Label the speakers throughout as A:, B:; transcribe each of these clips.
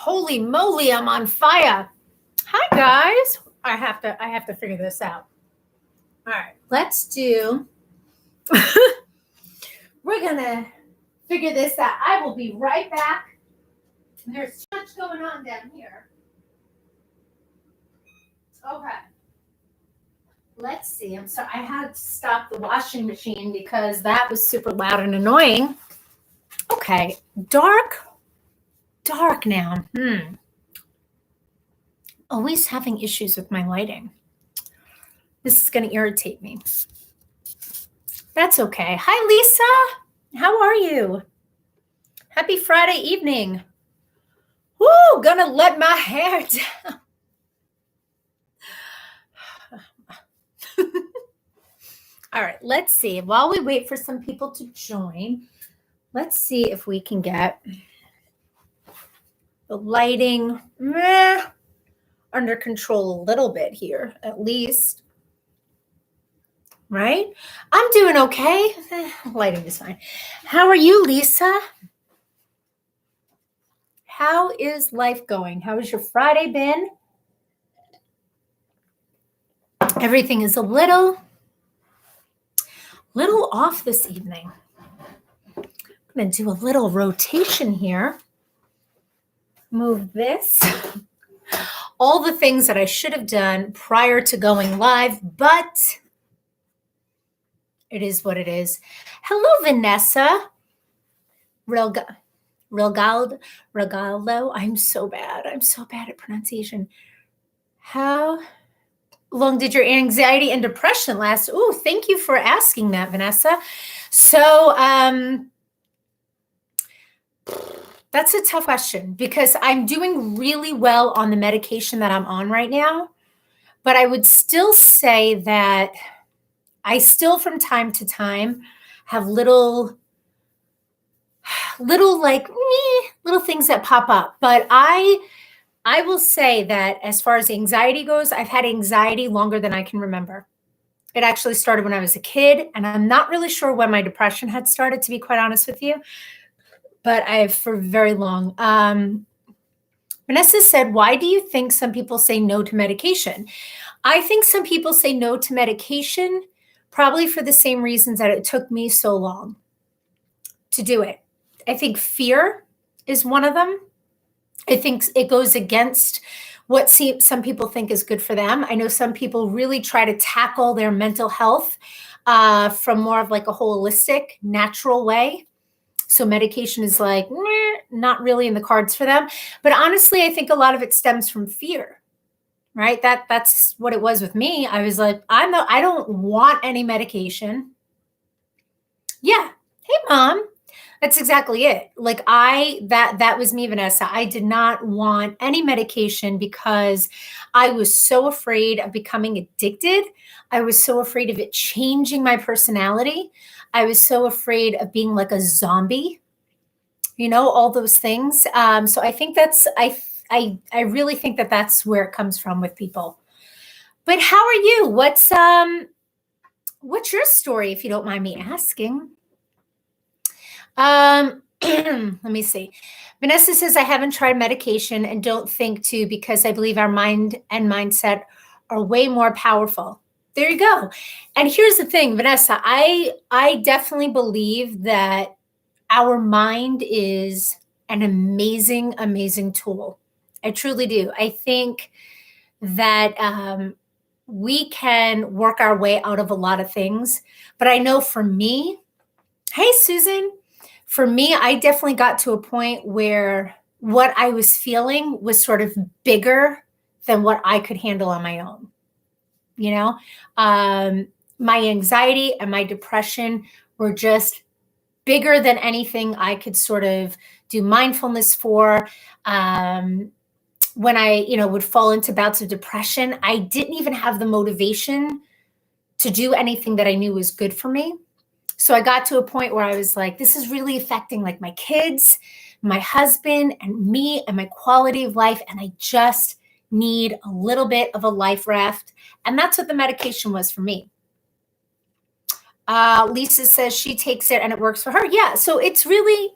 A: Holy moly, I'm on fire. Hi guys. I have to figure this out. All right, let's do we're gonna figure this out. I will be right back. There's so much going on down here. Okay. Let's see. I'm sorry. I had to stop the washing machine because that was super loud and annoying. Okay. Dark now. Always having issues with my lighting. This is going to irritate me. That's okay. Hi, Lisa. How are you? Happy Friday evening. Woo, gonna let my hair down. All right, let's see. While we wait for some people to join, let's see if we can get the lighting under control a little bit here, at least. Right? I'm doing okay. Lighting is fine. How are you, Lisa? How is life going? How has your Friday been? Everything is a little off this evening. I'm going to do a little rotation here. Move this. All the things that I should have done prior to going live, but it is what it is. Hello, Vanessa. Regaldo. I'm so bad at pronunciation. How long did your anxiety and depression last? Oh, thank you for asking that, Vanessa. So that's a tough question because I'm doing really well on the medication that I'm on right now. But I would still say that I still from time to time have little things that pop up. But I will say that as far as anxiety goes, I've had anxiety longer than I can remember. It actually started when I was a kid, and I'm not really sure when my depression had started, to be quite honest with you, but I've for very long. Vanessa said, why do you think some people say no to medication? I think some people say no to medication probably for the same reasons that it took me so long to do it. I think fear is one of them. I think it goes against what some people think is good for them. I know some people really try to tackle their mental health from more of like a holistic, natural way. So medication is like, not really in the cards for them. But honestly, I think a lot of it stems from fear, right? That's what it was with me. I was like, I don't want any medication. Yeah. Hey, Mom. That's exactly it. Like that was me, Vanessa. I did not want any medication because I was so afraid of becoming addicted. I was so afraid of it changing my personality. I was so afraid of being like a zombie, all those things. So I think I really think that that's where it comes from with people. But how are you? What's your story, if you don't mind me asking? Let me see. Vanessa says, I haven't tried medication and don't think to because I believe our mind and mindset are way more powerful. There you go. And here's the thing, Vanessa, I definitely believe that our mind is an amazing, amazing tool. I truly do. I think that we can work our way out of a lot of things. But I know for me, hey, Susan, for me, I definitely got to a point where what I was feeling was sort of bigger than what I could handle on my own. My anxiety and my depression were just bigger than anything I could sort of do mindfulness for. When I, would fall into bouts of depression, I didn't even have the motivation to do anything that I knew was good for me. So I got to a point where I was like, this is really affecting like my kids, my husband, and me and my quality of life. And I just need a little bit of a life raft. And that's what the medication was for me. Lisa says she takes it and it works for her. Yeah. So it's really,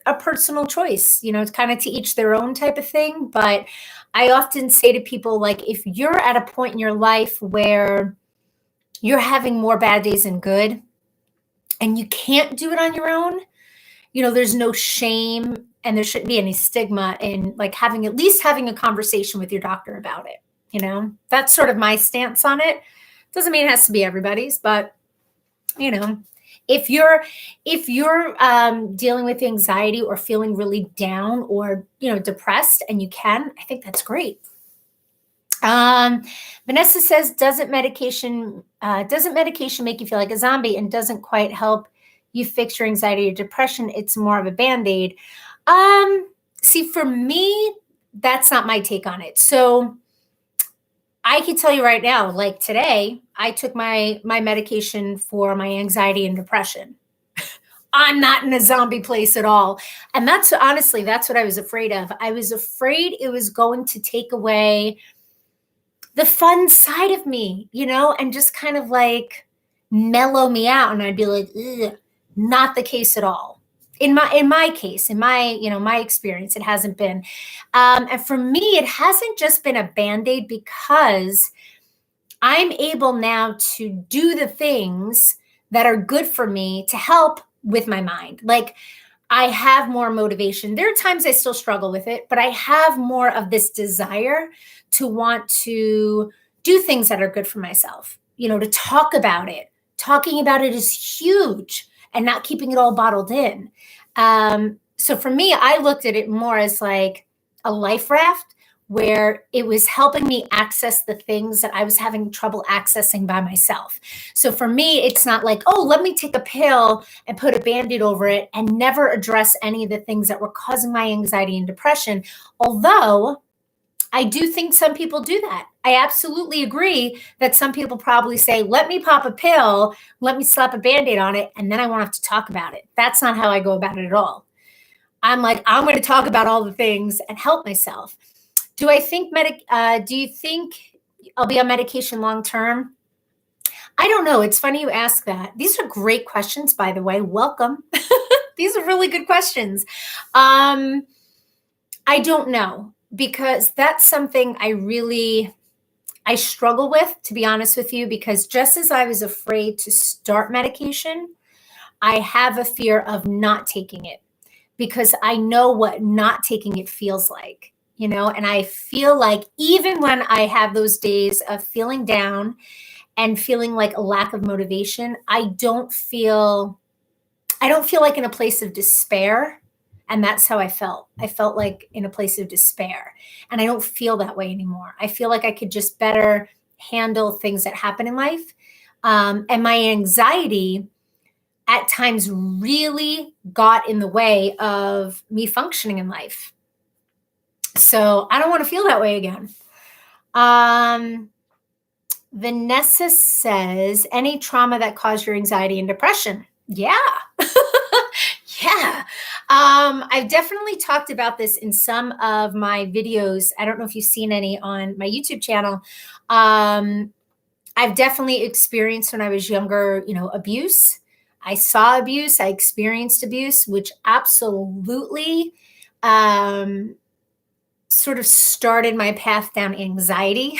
A: a personal choice. It's kind of to each their own type of thing. But I often say to people, like, if you're at a point in your life where you're having more bad days than good and you can't do it on your own, there's no shame and there shouldn't be any stigma in like at least having a conversation with your doctor about it. That's sort of my stance on it. Doesn't mean it has to be everybody's, but if you're dealing with anxiety or feeling really down or depressed and you can, I think that's great. Vanessa says, doesn't medication make you feel like a zombie and doesn't quite help you fix your anxiety or depression? It's more of a Band-Aid. See, for me, that's not my take on it. So I can tell you right now, like today, I took my medication for my anxiety and depression. I'm not in a zombie place at all. And that's what I was afraid of. I was afraid it was going to take away the fun side of me, and just kind of like mellow me out. And I'd be like, ugh, not the case at all. In my case, my experience, it hasn't been. And for me, it hasn't just been a Band-Aid because I'm able now to do the things that are good for me to help with my mind. Like I have more motivation. There are times I still struggle with it, but I have more of this desire to want to do things that are good for myself, to talk about it. Talking about it is huge and not keeping it all bottled in. So for me, I looked at it more as like a life raft where it was helping me access the things that I was having trouble accessing by myself. So for me, it's not like, oh, let me take a pill and put a Band-Aid over it and never address any of the things that were causing my anxiety and depression. Although I do think some people do that. I absolutely agree that some people probably say, let me pop a pill, let me slap a Band-Aid on it, and then I won't have to talk about it. That's not how I go about it at all. I'm like, I'm going to talk about all the things and help myself. Do you think I'll be on medication long-term? I don't know. It's funny you ask that. These are great questions, by the way. Welcome. These are really good questions. I don't know, because that's something I struggle with, to be honest with you, because just as I was afraid to start medication, I have a fear of not taking it because I know what not taking it feels like, and I feel like even when I have those days of feeling down and feeling like a lack of motivation, I don't feel like in a place of despair. And that's how I felt. I felt like in a place of despair. And I don't feel that way anymore. I feel like I could just better handle things that happen in life. And my anxiety at times really got in the way of me functioning in life. So I don't want to feel that way again. Vanessa says, any trauma that caused your anxiety and depression? Yeah. Yeah. I've definitely talked about this in some of my videos. I don't know if you've seen any on my YouTube channel. I've definitely experienced when I was younger, abuse. I saw abuse. I experienced abuse, which absolutely sort of started my path down anxiety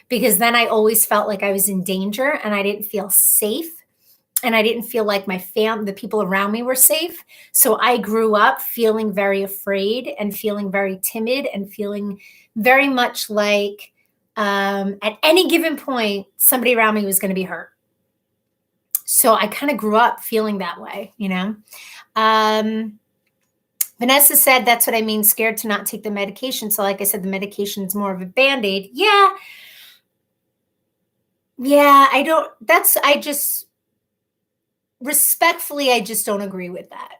A: because then I always felt like I was in danger and I didn't feel safe. And I didn't feel like the people around me were safe. So I grew up feeling very afraid and feeling very timid and feeling very much like at any given point, somebody around me was going to be hurt. So I kind of grew up feeling that way, Vanessa said, that's what I mean, scared to not take the medication. So like I said, the medication is more of a Band-Aid. Yeah. Respectfully, I just don't agree with that.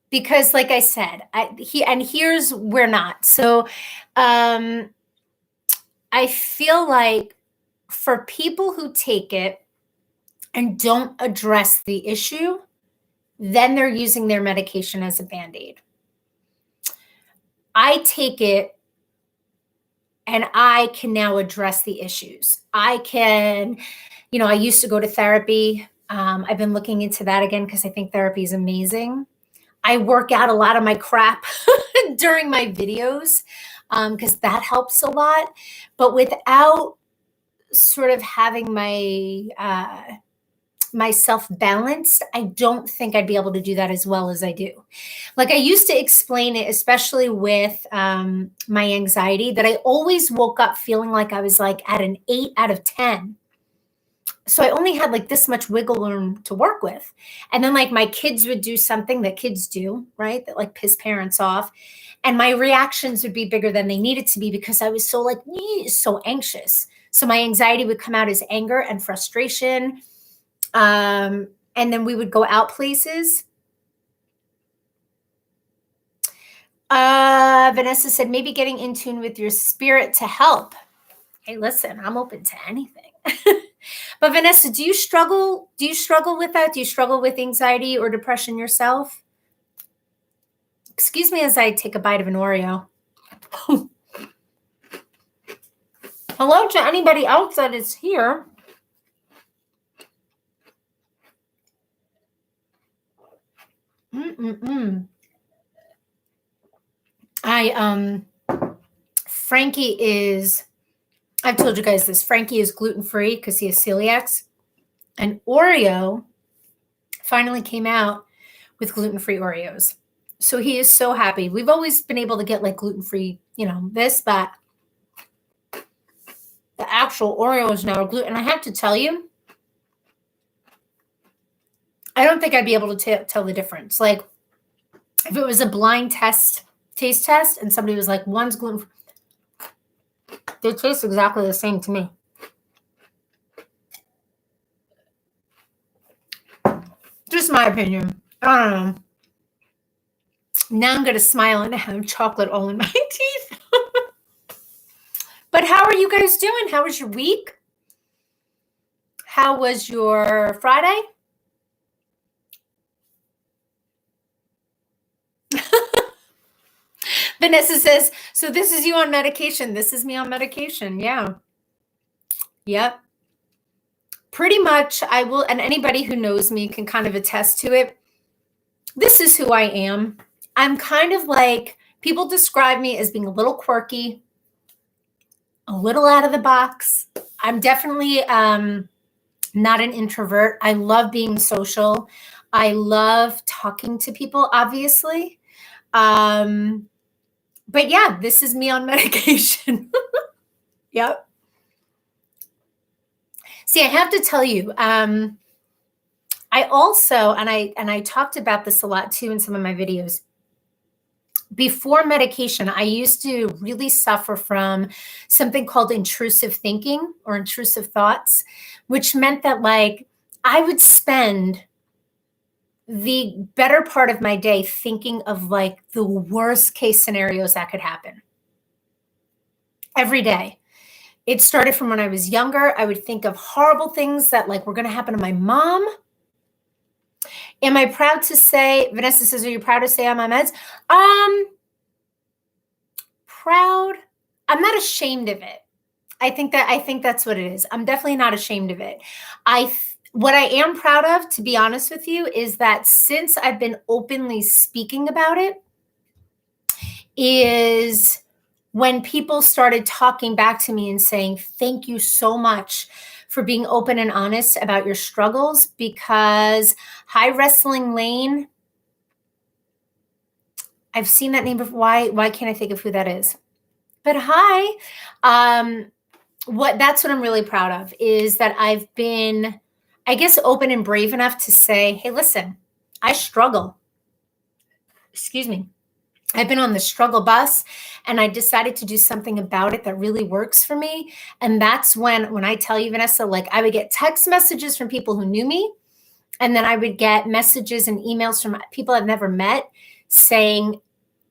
A: Because like I said, here's we're not. So I feel like for people who take it and don't address the issue, then they're using their medication as a Band-Aid. I take it and I can now address the issues. I can, I used to go to therapy. I've been looking into that again because I think therapy is amazing. I work out a lot of my crap during my videos because that helps a lot. But without sort of having myself balanced, I don't think I'd be able to do that as well as I do. Like I used to explain it, especially with my anxiety, that I always woke up feeling like I was like at an 8 out of 10. So I only had like this much wiggle room to work with. And then like my kids would do something that kids do, right? That like piss parents off. And my reactions would be bigger than they needed to be because I was so like, so anxious. So my anxiety would come out as anger and frustration. And then we would go out places. Vanessa said, maybe getting in tune with your spirit to help. Hey, listen, I'm open to anything. But Vanessa, do you struggle with that? Do you struggle with anxiety or depression yourself? Excuse me as I take a bite of an Oreo. Hello to anybody else that is here. Frankie is, I've told you guys this, Frankie is gluten-free because he has celiacs. And Oreo finally came out with gluten-free Oreos. So he is so happy. We've always been able to get like gluten-free, this, but the actual Oreo is now gluten. And I have to tell you, I don't think I'd be able to tell the difference. Like if it was a blind taste test, and somebody was like, one's gluten-free, they taste exactly the same to me. Just my opinion. I don't know. Now I'm going to smile and have chocolate all in my teeth. But how are you guys doing? How was your week? How was your Friday? Vanessa says, so this is you on medication. This is me on medication. Yeah. Yep. Pretty much I will, and anybody who knows me can kind of attest to it. This is who I am. I'm kind of like, people describe me as being a little quirky, a little out of the box. I'm definitely not an introvert. I love being social. I love talking to people, obviously. But yeah, this is me on medication. Yep. See, I have to tell you, I also, and I talked about this a lot too in some of my videos. Before medication, I used to really suffer from something called intrusive thinking or intrusive thoughts, which meant that like I would spend the better part of my day thinking of like the worst case scenarios that could happen every day. It started from when I was younger. I would think of horrible things that like were going to happen to my mom. Am I proud to say, Vanessa says, are you proud to say I'm on meds? Proud. I'm not ashamed of it. I think that's what it is. I'm definitely not ashamed of it. What I am proud of, to be honest with you, is that since I've been openly speaking about it, is when people started talking back to me and saying, thank you so much for being open and honest about your struggles, because Hi Wrestling Lane, I've seen that name before. Why can't I think of who that is? But hi. That's what I'm really proud of, is that I've been, I guess, open and brave enough to say, hey, listen, I struggle. Excuse me. I've been on the struggle bus, and I decided to do something about it that really works for me. And that's when I tell you, Vanessa, like I would get text messages from people who knew me. And then I would get messages and emails from people I've never met saying,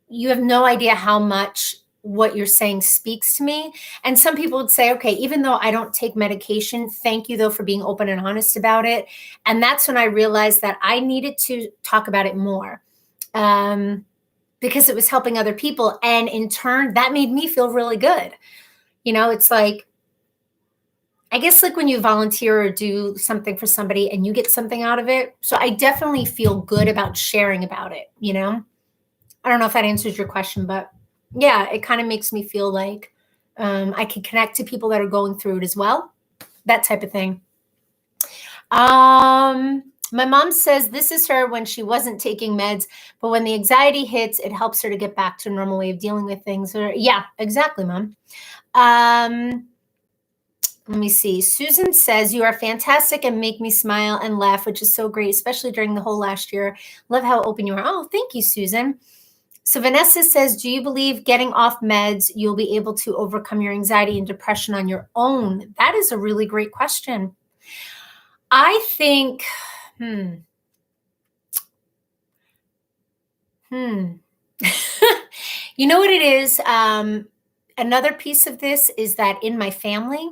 A: you have no idea how much what you're saying speaks to me. And some people would say, okay, even though I don't take medication, thank you though for being open and honest about it. And that's when I realized that I needed to talk about it more. Because it was helping other people. And in turn, that made me feel really good. It's like, I guess like when you volunteer or do something for somebody and you get something out of it. So I definitely feel good about sharing about it, you know? I don't know if that answers your question, but yeah, it kind of makes me feel like I can connect to people that are going through it as well, that type of thing. My mom says this is her when she wasn't taking meds, but when the anxiety hits, it helps her to get back to a normal way of dealing with things. Yeah, exactly, mom. Let me see. Susan says, you are fantastic and make me smile and laugh, which is so great, especially during the whole last year. Love how open you are. Oh, thank you, Susan. So Vanessa says, do you believe getting off meds, you'll be able to overcome your anxiety and depression on your own? That is a really great question. I think, you know what it is? Another piece of this is that in my family,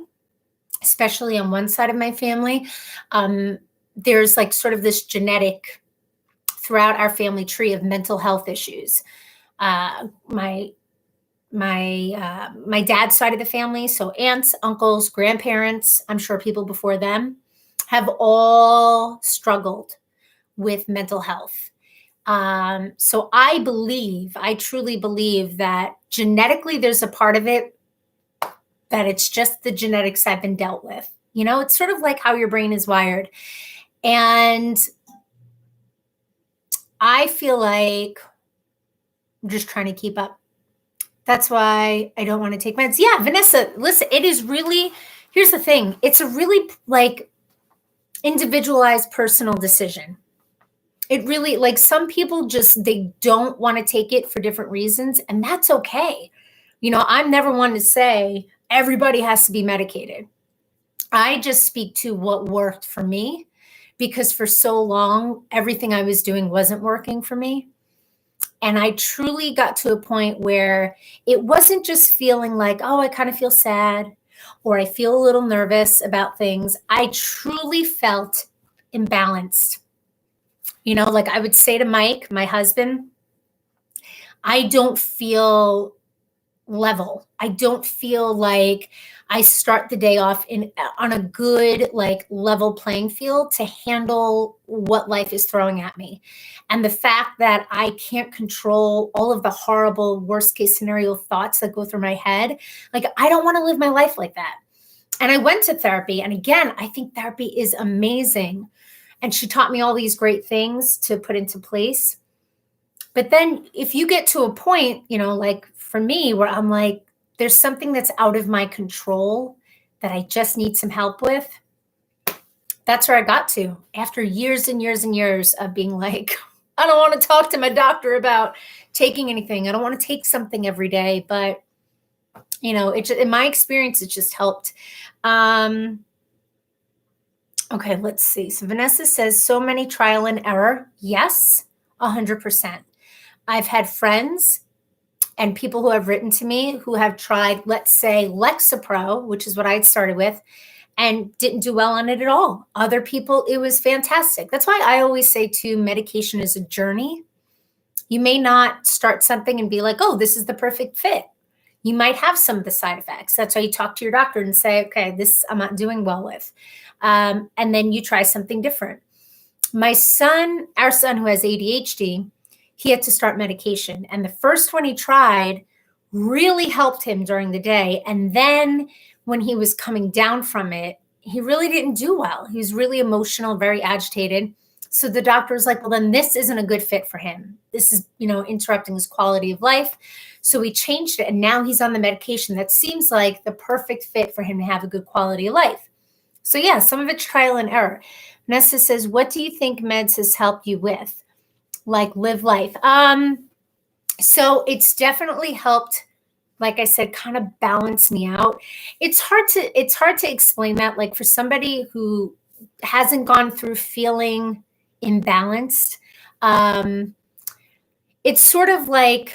A: especially on one side of my family, there's like sort of this genetic throughout our family tree of mental health issues. My dad's side of the family, so aunts, uncles, grandparents, I'm sure people before them, have all struggled with mental health. So I truly believe that genetically there's a part of it that it's just the genetics I've been dealt with. You know, it's sort of like how your brain is wired. And I feel like I'm just trying to keep up. That's why I don't want to take meds. Yeah, Vanessa, listen, it is really, here's the thing. It's a really like individualized personal decision. It really, like some people just, they don't want to take it for different reasons, and that's okay. You know, I'm never one to say everybody has to be medicated. I just speak to what worked for me because for so long, everything I was doing wasn't working for me. And I truly got to a point where it wasn't just feeling like, oh, I kind of feel sad or I feel a little nervous about things. I truly felt imbalanced. You know, like I would say to Mike, my husband, I don't feel level. I don't feel like I start the day off on a good like level playing field to handle what life is throwing at me. And the fact that I can't control all of the horrible worst case scenario thoughts that go through my head, like I don't want to live my life like that. And I went to therapy, and again, I think therapy is amazing. And she taught me all these great things to put into place. But then if you get to a point, you know, like for me, where I'm like, there's something that's out of my control that I just need some help with, that's where I got to after years and years and years of being like, I don't want to talk to my doctor about taking anything. I don't want to take something every day. But, you know, in my experience, it just helped. Okay, let's see. So Vanessa says, so many trial and error. Yes, 100%. I've had friends and people who have written to me who have tried, let's say, Lexapro, which is what I'd started with, and didn't do well on it at all. Other people, it was fantastic. That's why I always say, too, medication is a journey. You may not start something and be like, oh, this is the perfect fit. You might have some of the side effects. That's why you talk to your doctor and say, okay, this I'm not doing well with. And then you try something different. Our son who has ADHD, he had to start medication. And the first one he tried really helped him during the day. And then when he was coming down from it, he really didn't do well. He was really emotional, very agitated. So the doctor was like, well, then this isn't a good fit for him. This is, you know, interrupting his quality of life. So we changed it. And now he's on the medication that seems like the perfect fit for him to have a good quality of life. So yeah, some of it's trial and error. Nessa says, what do you think meds has helped you with? Like live life. So it's definitely helped, like I said, kind of balance me out. It's hard to explain that. Like for somebody who hasn't gone through feeling imbalanced, it's sort of like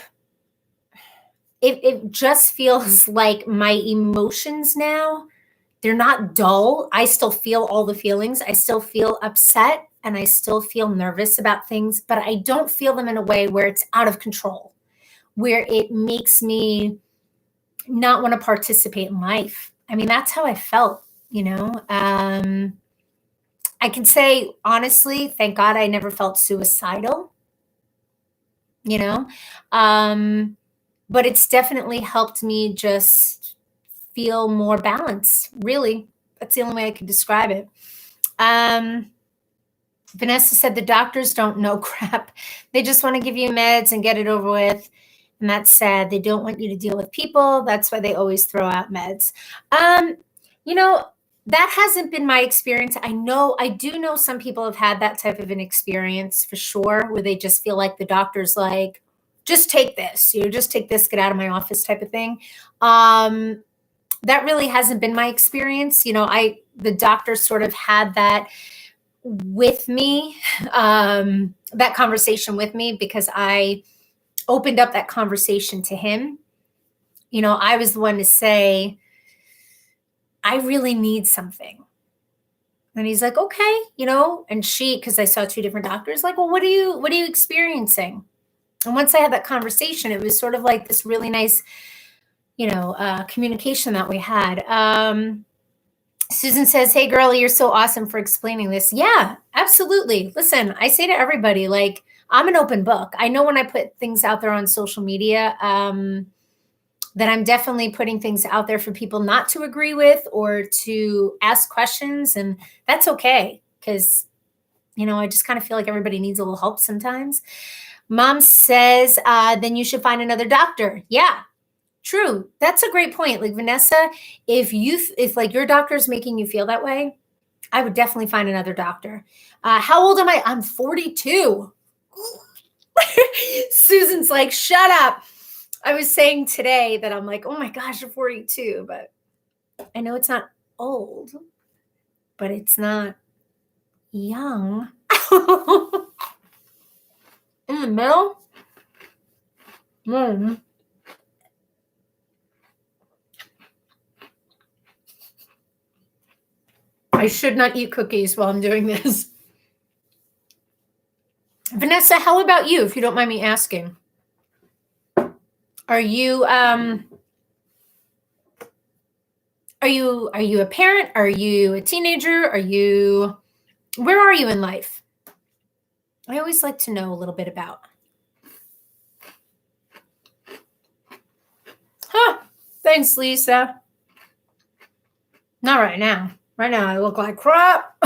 A: it just feels like my emotions now, they're not dull. I still feel all the feelings. I still feel upset and I still feel nervous about things, but I don't feel them in a way where it's out of control, where it makes me not want to participate in life. I mean, that's how I felt you know. I can say honestly, thank God I never felt suicidal, you know. But it's definitely helped me just feel more balanced, really. That's the only way I can describe it. Vanessa said the doctors don't know crap. They just want to give you meds and get it over with. And that's sad. They don't want you to deal with people. That's why they always throw out meds. You know, that hasn't been my experience. I do know some people have had that type of an experience for sure, where they just feel like the doctor's like, just take this, just take this, get out of my office type of thing. That really hasn't been my experience. The doctor sort of had that with me, that conversation with me, because I opened up that conversation to him. I was the one to say, I really need something. And he's like, okay, and because I saw two different doctors, like, well, what are you experiencing? And once I had that conversation, it was sort of like this really nice, communication that we had. Susan says, hey, girlie, you're so awesome for explaining this. Yeah, absolutely. Listen, I say to everybody, like, I'm an open book. I know when I put things out there on social media, that I'm definitely putting things out there for people not to agree with or to ask questions. And that's okay, because, I just kind of feel like everybody needs a little help sometimes. Mom says, then you should find another doctor. Yeah. True. That's a great point. Like, Vanessa, if like your doctor is making you feel that way, I would definitely find another doctor. How old am I? I'm 42. Susan's like, shut up. I was saying today that I'm like, oh my gosh, you're 42, but I know it's not old, but it's not young. In the middle? I should not eat cookies while I'm doing this. Vanessa, how about you, if you don't mind me asking? Are you a parent? Are you a teenager? Where are you in life? I always like to know a little bit about. Thanks, Lisa. Not right now. Right now I look like crap.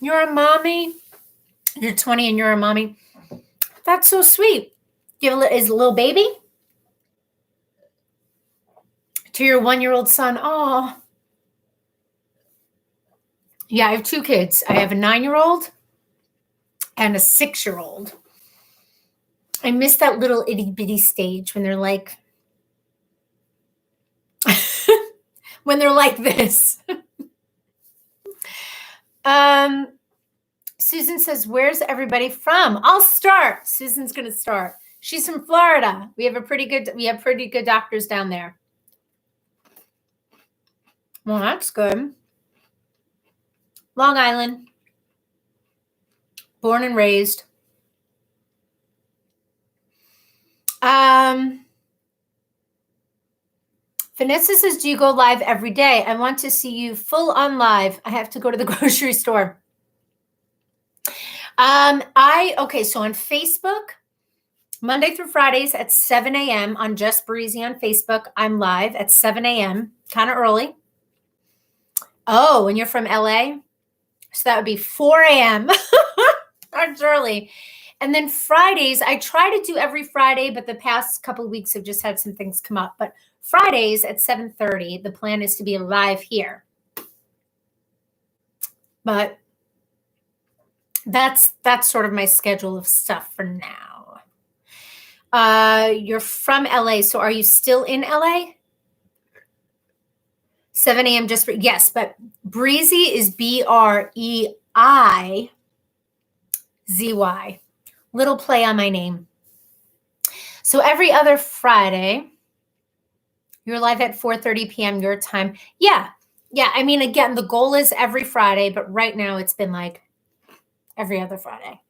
A: You're a mommy. You're 20 and you're a mommy. That's so sweet. Is a little baby? To your 1-year-old son. Oh. Yeah, I have 2 kids. I have a 9-year-old and a 6-year-old. I miss that little itty bitty stage when they're like, when they're like this. Susan says, where's everybody from? I'll start. Susan's going to start. She's from Florida. We have pretty good doctors down there. Well, that's good. Long Island. Born and raised. Vanessa says, do you go live every day? I want to see you full on live. I have to go to the grocery store. So on Facebook, Monday through Fridays at 7 a.m. on Just Breizy on Facebook, I'm live at 7 a.m., kind of early. Oh, and you're from LA? So that would be 4 a.m. That's early. And then Fridays, I try to do every Friday, but the past couple of weeks have just had some things come up. But Fridays at 7:30, the plan is to be live here. But that's sort of my schedule of stuff for now. You're from LA, so are you still in LA? 7 a.m. just for, yes, but Breizy is Breizy. Little play on my name. So every other Friday, you're live at 4:30 p.m. your time. Yeah. I mean, again, the goal is every Friday, but right now it's been like every other Friday.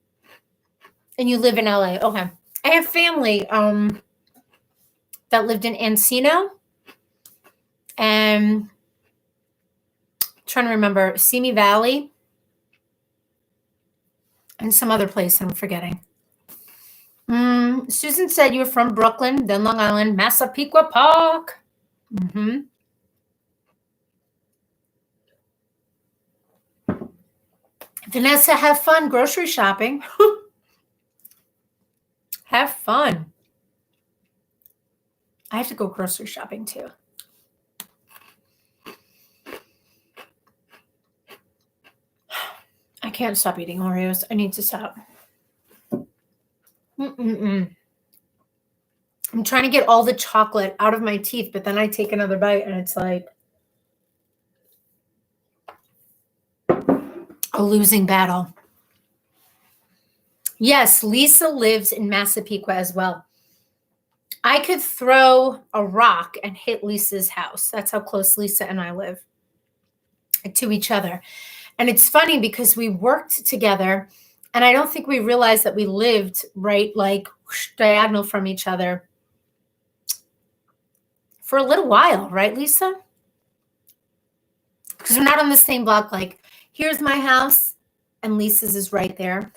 A: And you live in LA. Okay. I have family that lived in Encino. and I'm trying to remember, Simi Valley, and some other place I'm forgetting. Susan said you were from Brooklyn, then Long Island, Massapequa Park. Vanessa, have fun grocery shopping. Have fun. I have to go grocery shopping too. I can't stop eating Oreos. I need to stop. I'm trying to get all the chocolate out of my teeth, but then I take another bite and it's like a losing battle. Yes, Lisa lives in Massapequa as well. I could throw a rock and hit Lisa's house. That's how close Lisa and I live to each other. And it's funny because we worked together and I don't think we realized that we lived right like diagonal from each other for a little while, right, Lisa? Because we're not on the same block. Like, here's my house and Lisa's is right there.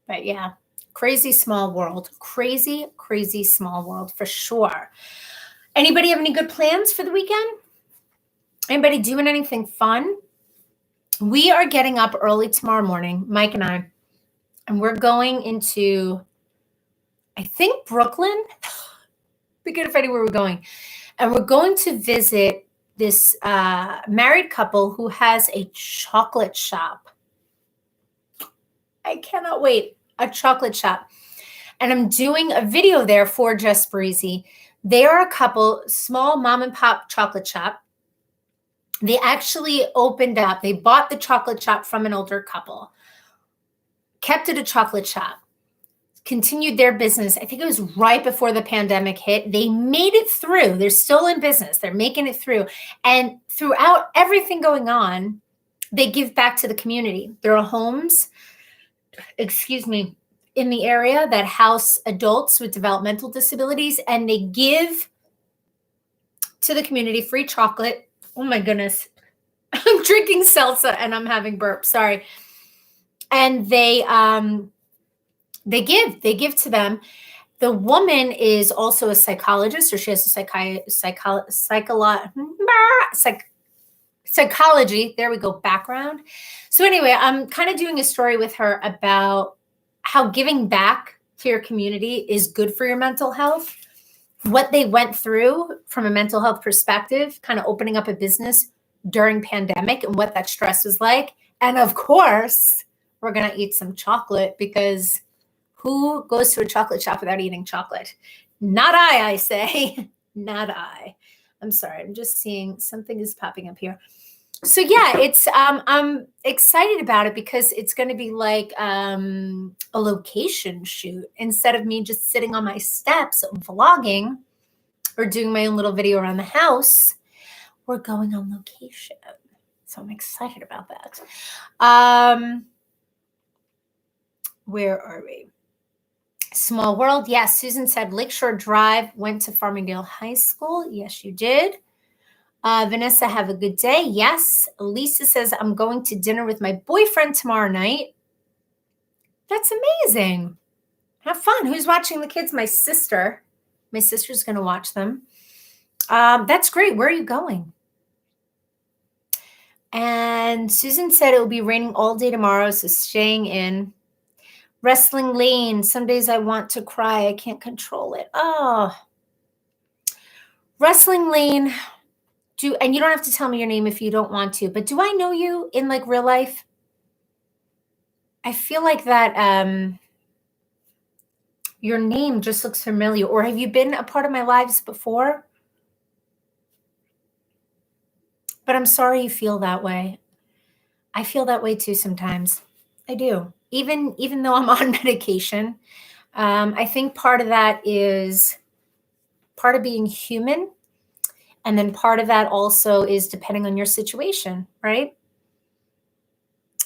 A: But yeah, crazy small world. Crazy, crazy small world for sure. Anybody have any good plans for the weekend? Anybody doing anything fun? We are getting up early tomorrow morning, Mike and I, and we're going into, I think, Brooklyn. Be good if anywhere we're going. And we're going to visit this married couple who has a chocolate shop. I cannot wait. A chocolate shop. And I'm doing a video there for Just Breizy. They are a couple, small mom and pop chocolate shop. They actually opened up, they bought the chocolate shop from an older couple, kept it a chocolate shop, continued their business. I think it was right before the pandemic hit. They made it through. They're still in business. They're making it through. And throughout everything going on, they give back to the community. There are homes, in the area that house adults with developmental disabilities, and they give to the community free chocolate. Oh my goodness. I'm drinking salsa and I'm having burps. Sorry. And they give to them. The woman is also a psychologist, or she has a psychology, there we go, background. So anyway, I'm kind of doing a story with her about how giving back to your community is good for your mental health, what they went through from a mental health perspective, kind of opening up a business during pandemic and what that stress was like. And of course, we're going to eat some chocolate, because who goes to a chocolate shop without eating chocolate? Not I say. Not I. I'm sorry. I'm just seeing something is popping up here. So yeah, it's I'm excited about it because it's going to be like a location shoot. Instead of me just sitting on my steps vlogging or doing my own little video around the house, we're going on location. So I'm excited about that. Where are we? Small world. Yes, Susan said Lakeshore Drive, went to Farmingdale High School. Yes, you did. Vanessa, have a good day. Yes. Lisa says, I'm going to dinner with my boyfriend tomorrow night. That's amazing. Have fun. Who's watching the kids? My sister. My sister's going to watch them. That's great. Where are you going? And Susan said it will be raining all day tomorrow, so staying in. Wrestling Lane. Some days I want to cry. I can't control it. Oh. Wrestling Lane. And you don't have to tell me your name if you don't want to, but do I know you in like real life? I feel like that your name just looks familiar. Or have you been a part of my lives before? But I'm sorry you feel that way. I feel that way too sometimes. I do. Even though I'm on medication, I think part of that is part of being human. And then part of that also is depending on your situation, right?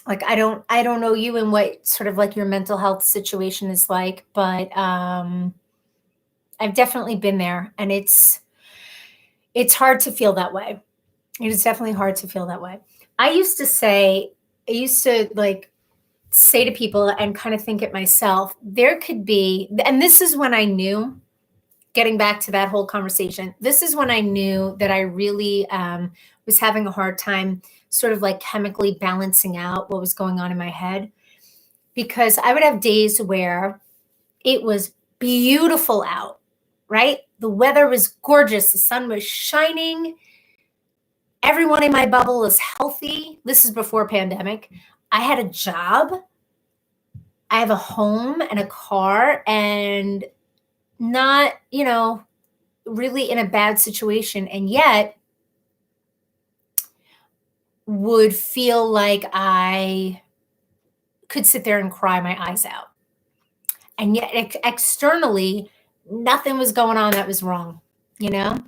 A: Like, I don't know you and what sort of like your mental health situation is like, but I've definitely been there. And it's, It's hard to feel that way. It is definitely hard to feel that way. I used to like say to people and kind of think it myself, there could be, and this is when I knew, getting back to that whole conversation, this is when I knew that I really was having a hard time sort of like chemically balancing out what was going on in my head. Because I would have days where it was beautiful out, right? The weather was gorgeous, the sun was shining, everyone in my bubble was healthy. This is before pandemic. I had a job, I have a home and a car, and not, really in a bad situation. And yet would feel like I could sit there and cry my eyes out. And yet externally, nothing was going on that was wrong, you know?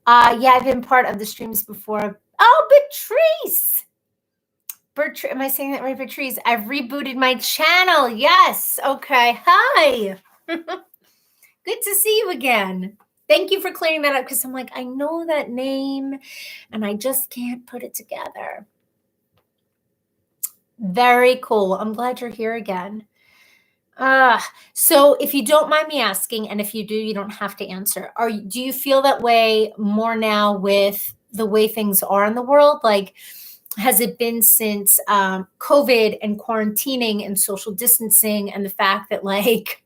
A: Yeah, I've been part of the streams before. Oh, Patrice! Am I saying that right, Patrice? I've rebooted my channel. Yes. Okay. Hi. Good to see you again. Thank you for clearing that up, because I'm like, I know that name and I just can't put it together. Very cool. I'm glad you're here again. So if you don't mind me asking, and if you do, you don't have to answer. Do you feel that way more now with the way things are in the world? Like, has it been since COVID and quarantining and social distancing and the fact that like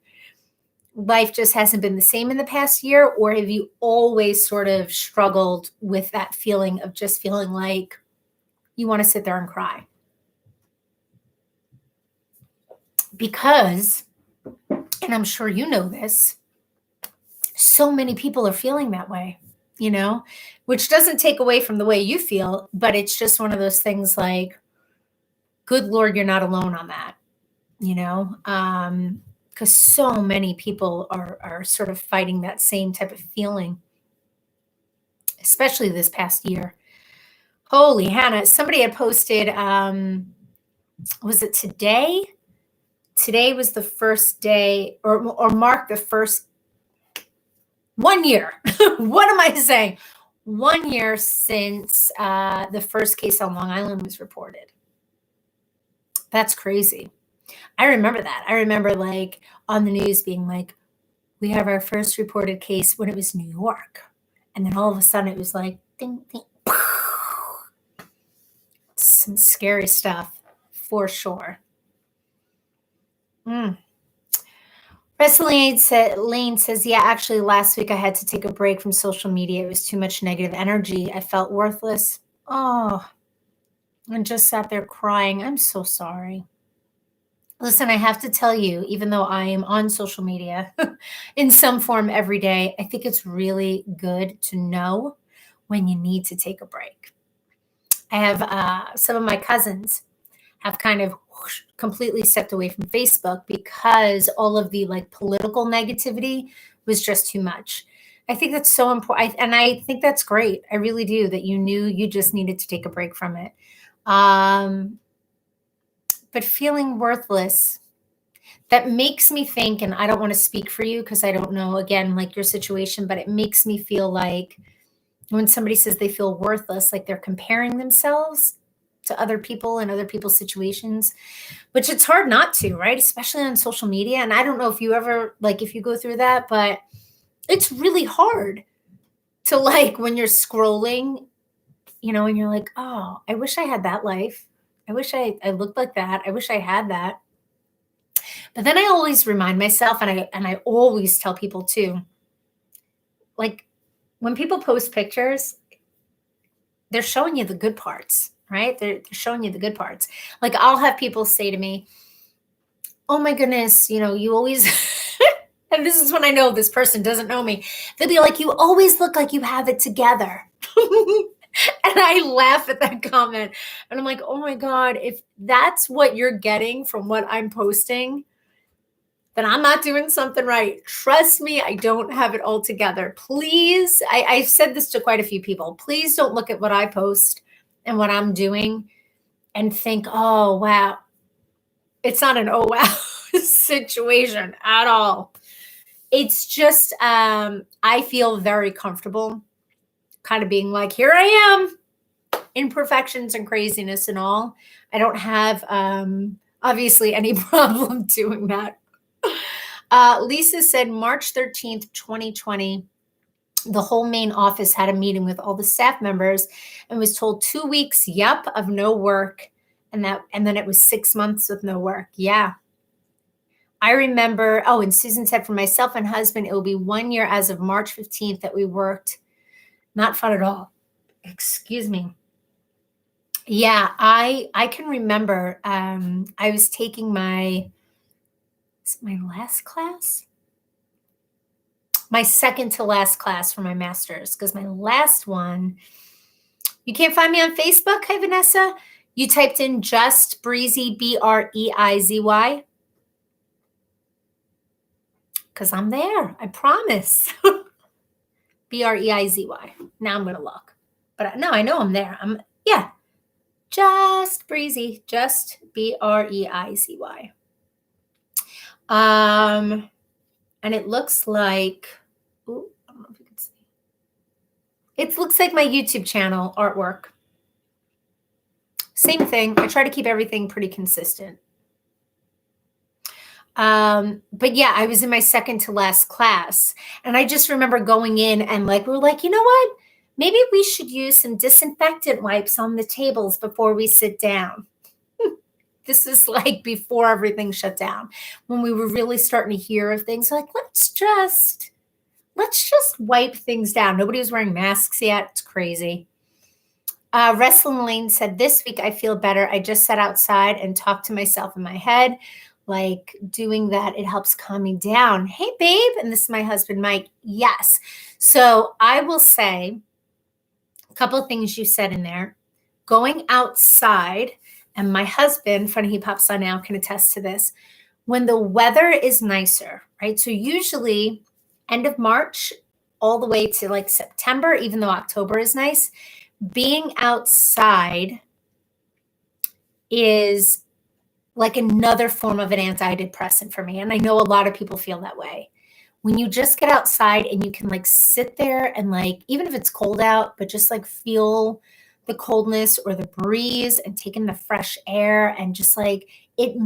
A: life just hasn't been the same in the past year? Or have you always sort of struggled with that feeling of just feeling like you want to sit there and cry? Because, and I'm sure you know this, so many people are feeling that way, which doesn't take away from the way you feel, but it's just one of those things like, good Lord, you're not alone on that, because so many people are sort of fighting that same type of feeling, especially this past year. Holy Hannah, somebody had posted, was it today? Today was the first day, or marked the first 1 year. What am I saying? 1 year since the first case on Long Island was reported. That's crazy. I remember that. I remember like on the news being like, we have our first reported case, when it was New York. And then all of a sudden it was like, ding, ding. Some scary stuff for sure. Lane says, yeah, actually last week I had to take a break from social media. It was too much negative energy. I felt worthless. Oh, and just sat there crying. I'm so sorry. Listen, I have to tell you, even though I am on social media in some form every day, I think it's really good to know when you need to take a break. I have some of my cousins have kind of completely stepped away from Facebook because all of the like political negativity was just too much. I think that's so important. And I think that's great. I really do, that you knew you just needed to take a break from it. But feeling worthless, that makes me think, and I don't want to speak for you because I don't know, again, like your situation, but it makes me feel like when somebody says they feel worthless, like they're comparing themselves to other people and other people's situations, which it's hard not to, right? Especially on social media. And I don't know if you ever, like, if you go through that, but it's really hard to like, when you're scrolling, and you're like, oh, I wish I had that life. I wish I looked like that. I wish I had that. But then I always remind myself, and I always tell people too, like when people post pictures, they're showing you the good parts, right? They're showing you the good parts. Like I'll have people say to me, oh my goodness, you always, and this is when I know this person doesn't know me. They'll be like, you always look like you have it together. And I laugh at that comment. And I'm like, oh my God, if that's what you're getting from what I'm posting, then I'm not doing something right. Trust me, I don't have it all together. Please, I've said this to quite a few people. Please don't look at what I post and what I'm doing and think, oh, wow. It's not an oh, wow situation at all. It's just, I feel very comfortable kind of being like, here I am, imperfections and craziness and all. I don't have obviously any problem doing that. Lisa said March 13th, 2020, the whole main office had a meeting with all the staff members and was told 2 weeks, yep, of no work. And then it was 6 months with no work. Yeah. I remember, oh, and Susan said for myself and husband, it will be 1 year as of March 15th that we worked. Not fun at all. Excuse me. Yeah, I can remember I was taking my last class? My second to last class for my master's, because my last one, you can't find me on Facebook, hi Vanessa. You typed in just Breizy, Breizy, because I'm there, I promise. Breizy. Now I'm gonna look. But no, I know I'm there. Yeah. Just Breizy, just Breizy. And it looks like, ooh, I don't know if you can see. It looks like my YouTube channel artwork. Same thing. I try to keep everything pretty consistent. But yeah, I was in my second to last class, and I just remember going in and we're like, you know what? Maybe we should use some disinfectant wipes on the tables before we sit down. This is like before everything shut down, when we were really starting to hear of things like, let's just wipe things down. Nobody was wearing masks yet. It's crazy. Wrestling Lane said, this week I feel better. I just sat outside and talked to myself in my head. Like doing that, it helps calm me down. Hey, babe. And this is my husband, Mike. Yes. So I will say a couple of things you said in there. Going outside, and my husband, funny he pops on now, can attest to this. When the weather is nicer, right? So usually end of March all the way to like September, even though October is nice, being outside is like another form of an antidepressant for me. And I know a lot of people feel that way. When you just get outside and you can like sit there and like, even if it's cold out, but just like feel the coldness or the breeze and take in the fresh air, and just like it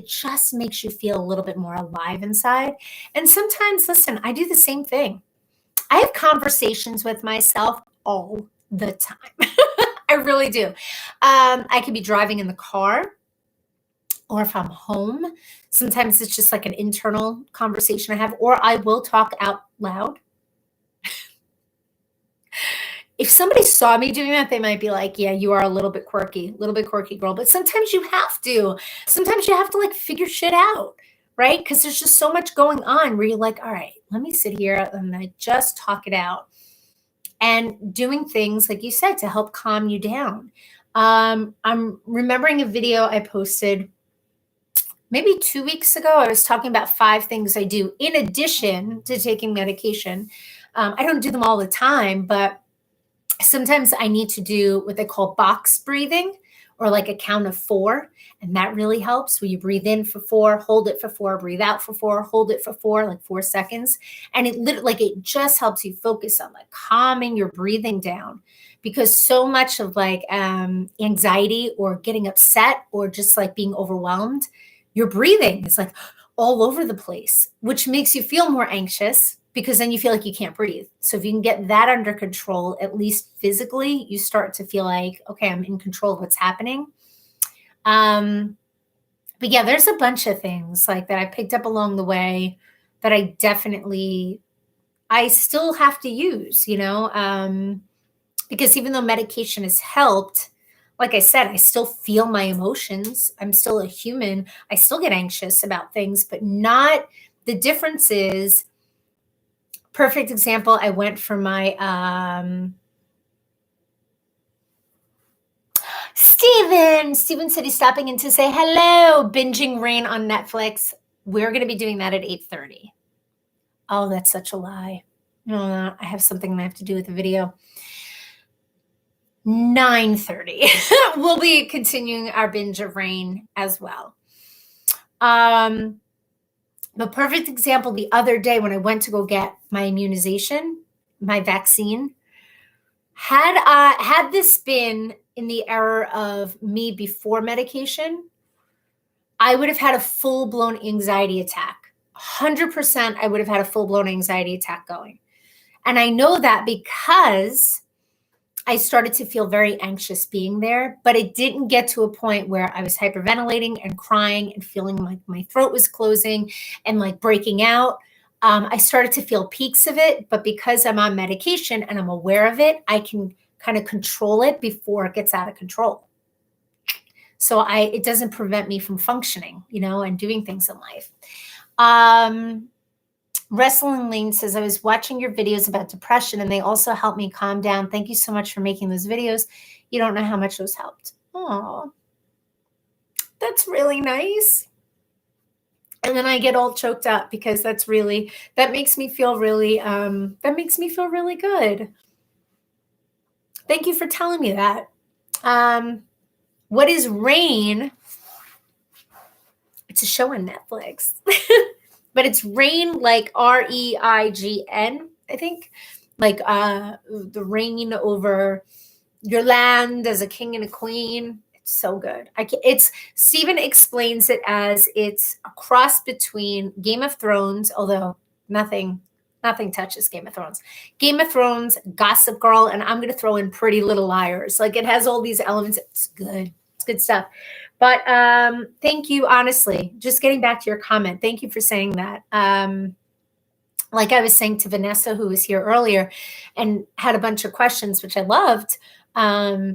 A: just makes you feel a little bit more alive inside. And sometimes, listen, I do the same thing. I have conversations with myself all the time. I really do. I could be driving in the car, or if I'm home, sometimes it's just like an internal conversation I have, or I will talk out loud. If somebody saw me doing that, they might be like, yeah, you are a little bit quirky girl. But sometimes you have to. Sometimes you have to like figure shit out, right? Because there's just so much going on where you're like, all right, let me sit here and I just talk it out. And doing things, like you said, to help calm you down. I'm remembering a video I posted maybe 2 weeks ago. I was talking about 5 things I do in addition to taking medication. I don't do them all the time, but sometimes I need to do what they call box breathing, or like a count of 4. And that really helps, where you breathe in for 4, hold it for 4, breathe out for 4, hold it for 4, like 4 seconds. And it just helps you focus on like calming your breathing down, because so much of like anxiety or getting upset or just like being overwhelmed, your breathing is like all over the place, which makes you feel more anxious, because then you feel like you can't breathe. So if you can get that under control, at least physically, you start to feel like, okay, I'm in control of what's happening. But yeah, there's a bunch of things like that I picked up along the way that I still have to use, because even though medication has helped, like I said, I still feel my emotions. I'm still a human. I still get anxious about things, but the difference is, perfect example, I went for my Steven said he's stopping in to say hello. Binging Rain on Netflix. We're going to be doing that at 8:30. Oh, that's such a lie. No, I have something I have to do with the video. 9:30. We'll be continuing our binge of Rain as well. The perfect example, the other day when I went to go get my immunization, my vaccine, Had this been in the era of me before medication, I would have had a full-blown anxiety attack. 100% I would have had a full-blown anxiety attack going. And I know that because I started to feel very anxious being there, but it didn't get to a point where I was hyperventilating and crying and feeling like my throat was closing and like breaking out. I started to feel peaks of it, but because I'm on medication and I'm aware of it, I can kind of control it before it gets out of control. So it doesn't prevent me from functioning, and doing things in life. Wrestling Lane says, I was watching your videos about depression and they also helped me calm down. Thank you so much for making those videos. You don't know how much those helped. Oh, that's really nice. And then I get all choked up because that makes me feel really good. Thank you for telling me that. What is Rain? It's a show on Netflix. But it's Reign, like Reign, I think, like the reign over your land as a king and a queen. It's so good. Steven explains it as it's a cross between Game of Thrones, although nothing touches Game of Thrones. Game of Thrones, Gossip Girl, and I'm going to throw in Pretty Little Liars. Like, it has all these elements. It's good. It's good stuff. But thank you, honestly. Just getting back to your comment, thank you for saying that. Like I was saying to Vanessa, who was here earlier and had a bunch of questions, which I loved. I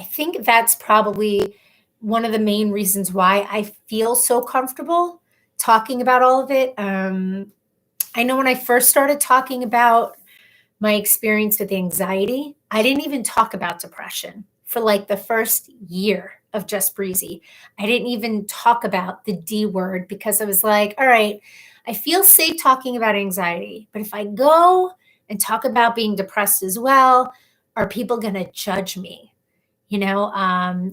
A: think that's probably one of the main reasons why I feel so comfortable talking about all of it. I know when I first started talking about my experience with anxiety, I didn't even talk about depression for like the first year of Just Breizy. I didn't even talk about the D word because I was like, all right, I feel safe talking about anxiety, but if I go and talk about being depressed as well, are people going to judge me? I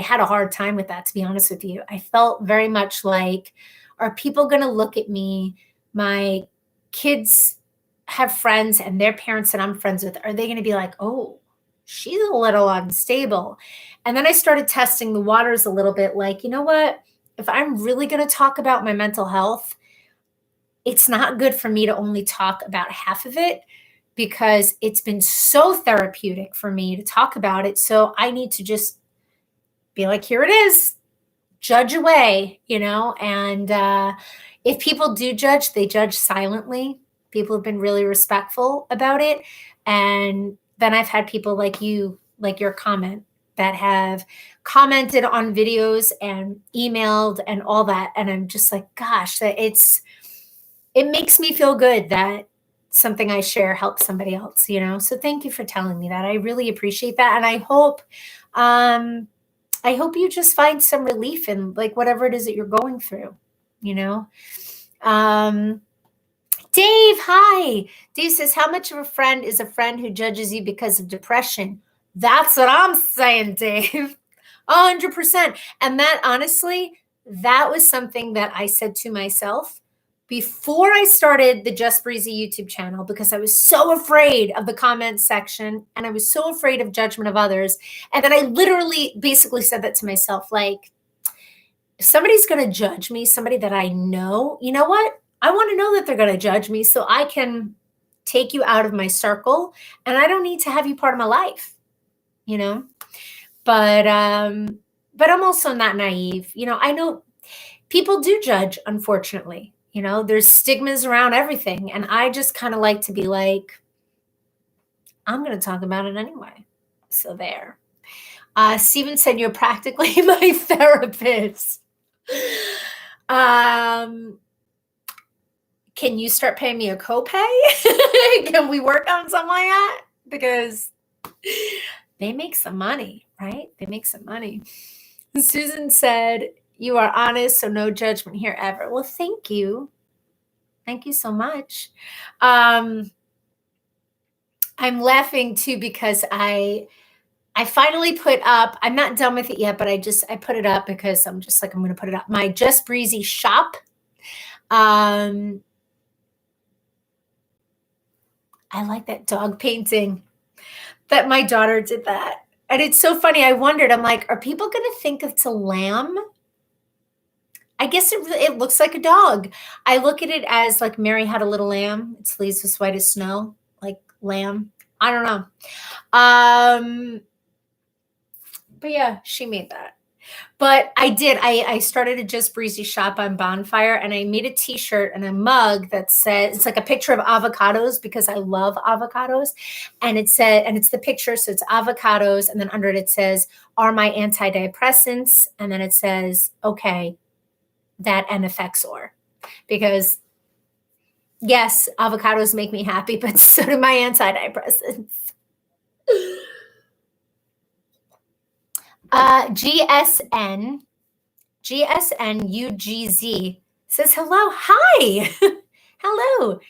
A: had a hard time with that, to be honest with you. I felt very much like, are people going to look at me? My kids have friends and their parents that I'm friends with, are they going to be like, oh, she's a little unstable? And then I started testing the waters a little bit, like, you know what? If I'm really going to talk about my mental health, it's not good for me to only talk about half of it because it's been so therapeutic for me to talk about it. So I need to just be like, here it is, judge away, and if people do judge, they judge silently. People have been really respectful about it. And then I've had people like you, like your comment, that have commented on videos and emailed and all that. And I'm just like, gosh, it makes me feel good that something I share helps somebody else, So thank you for telling me that. I really appreciate that. And I hope you just find some relief in like whatever it is that you're going through, Dave, hi. Dave says, how much of a friend is a friend who judges you because of depression? That's what I'm saying, Dave. 100%. And that, honestly, that was something that I said to myself before I started the Just Breizy YouTube channel, because I was so afraid of the comment section and I was so afraid of judgment of others. And then I literally basically said that to myself, like, if somebody's going to judge me, somebody that I know, you know what? I want to know that they're going to judge me so I can take you out of my circle and I don't need to have you part of my life, But I'm also not naive. I know people do judge, unfortunately. There's stigmas around everything. And I just kind of like to be like, I'm going to talk about it anyway. So there. Steven said, you're practically my therapist. Can you start paying me a copay? Can we work on something like that? Because they make some money, right? They make some money. Susan said, you are honest, so no judgment here ever. Well, thank you. Thank you so much. I'm laughing too because I finally put up, I'm not done with it yet, but I put it up because I'm just like, I'm going to put it up. My Just Breizy shop. I I like that dog painting that my daughter did that. And it's so funny. I wondered, I'm like, are people going to think it's a lamb? I guess it looks like a dog. I look at it as like Mary had a little lamb. Its leaves was white as snow, like lamb. I don't know. But yeah, she made that. But I did. I started a Just Breezy shop on Bonfire, and I made a T-shirt and a mug that says, it's like a picture of avocados because I love avocados, and it said, and it's the picture, so it's avocados, and then under it says, "Are my antidepressants?" And then it says, "Okay, that and Effexor," because yes, avocados make me happy, but so do my antidepressants. GSN UGZ says, hello. Hi. Hello.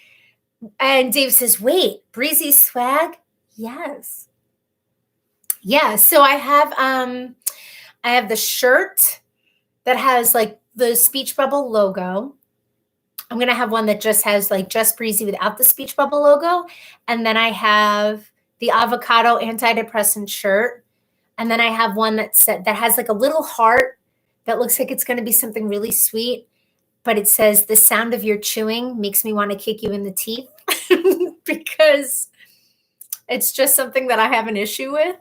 A: And Dave says, wait, Breezy swag? Yes. Yeah. So I have the shirt that has like the speech bubble logo. I'm going to have one that just has like Just Breezy without the speech bubble logo. And then I have the avocado antidepressant shirt. And then I have one that has like a little heart that looks like it's going to be something really sweet, but it says, the sound of your chewing makes me want to kick you in the teeth because it's just something that I have an issue with.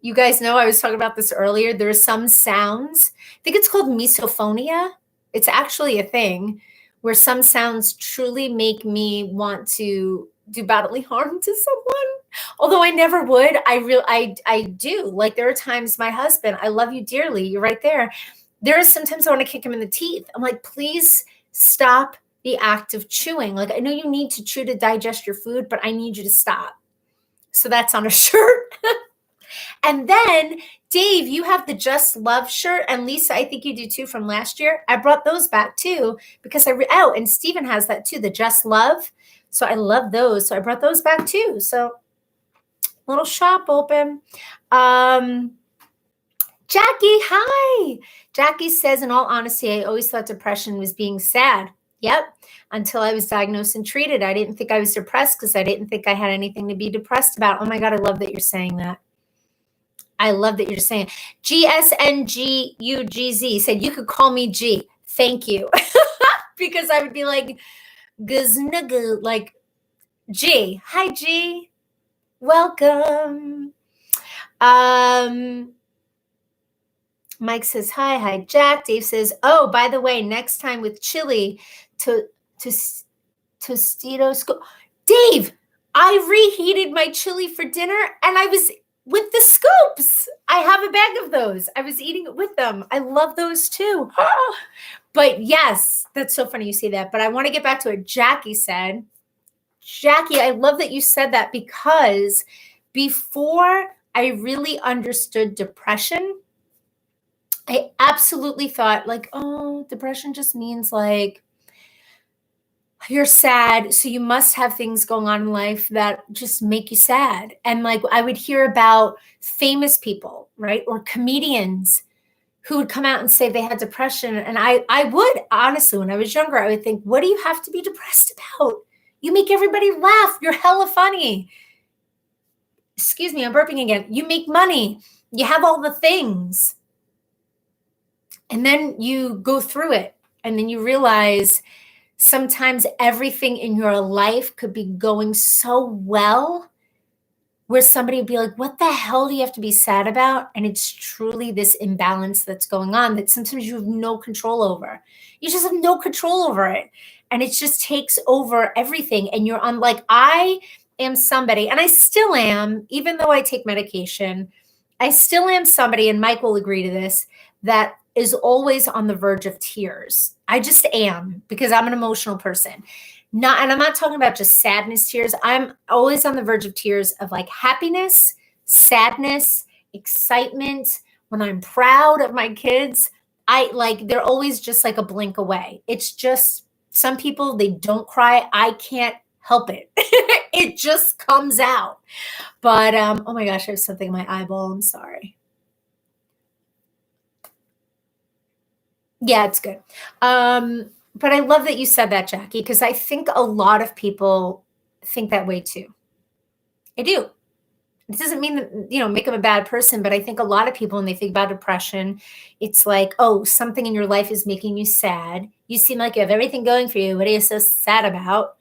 A: You guys know I was talking about this earlier. There are some sounds, I think it's called misophonia. It's actually a thing where some sounds truly make me want to do bodily harm to someone. Although I never would. I do. Like there are times my husband, I love you dearly. You're right there. There are sometimes I want to kick him in the teeth. I'm like, please stop the act of chewing. Like I know you need to chew to digest your food, but I need you to stop. So that's on a shirt. And then Dave, you have the Just Love shirt, and Lisa, I think you do too from last year. I brought those back too because and Steven has that too, the Just Love. So I love those. So I brought those back too. So little shop open. Jackie, hi. Jackie says, in all honesty, I always thought depression was being sad. Yep. Until I was diagnosed and treated. I didn't think I was depressed because I didn't think I had anything to be depressed about. Oh my God, I love that you're saying that. I love that you're just saying GSNGUGZ said, you could call me G. Thank you. Because I would be like, guznugu, like G. Hi, G. Welcome. Mike says, hi, Jack. Dave says, oh, by the way, next time with chili to Tostitos. Dave, I reheated my chili for dinner and I was with the scoops. I have a bag of those. I was eating it with them. I love those too. But yes, that's so funny you say that. But I want to get back to what Jackie said. Jackie, I love that you said that because before I really understood depression, I absolutely thought like, oh, depression just means like you're sad. So you must have things going on in life that just make you sad. And like I would hear about famous people, right? Or comedians who would come out and say they had depression. And I would, honestly, when I was younger, I would think, what do you have to be depressed about? You make everybody laugh. You're hella funny. Excuse me, I'm burping again. You make money. You have all the things. And then you go through it. And then you realize sometimes everything in your life could be going so well where somebody would be like, what the hell do you have to be sad about? And it's truly this imbalance that's going on that sometimes you have no control over. You just have no control over it. And it just takes over everything. And you're on like, I am somebody, and I still am, even though I take medication, I still am somebody, and Mike will agree to this, that is always on the verge of tears. I just am because I'm an emotional person. And I'm not talking about just sadness tears. I'm always on the verge of tears of like happiness, sadness, excitement. When I'm proud of my kids, they're always just like a blink away. It's just some people, they don't cry. I can't help it. It just comes out. But oh my gosh, I have something in my eyeball. I'm sorry. Yeah, it's good. But I love that you said that, Jackie, because I think a lot of people think that way too. I do. It doesn't mean that, make them a bad person, but I think a lot of people, when they think about depression, it's like, oh, something in your life is making you sad. You seem like you have everything going for you. What are you so sad about?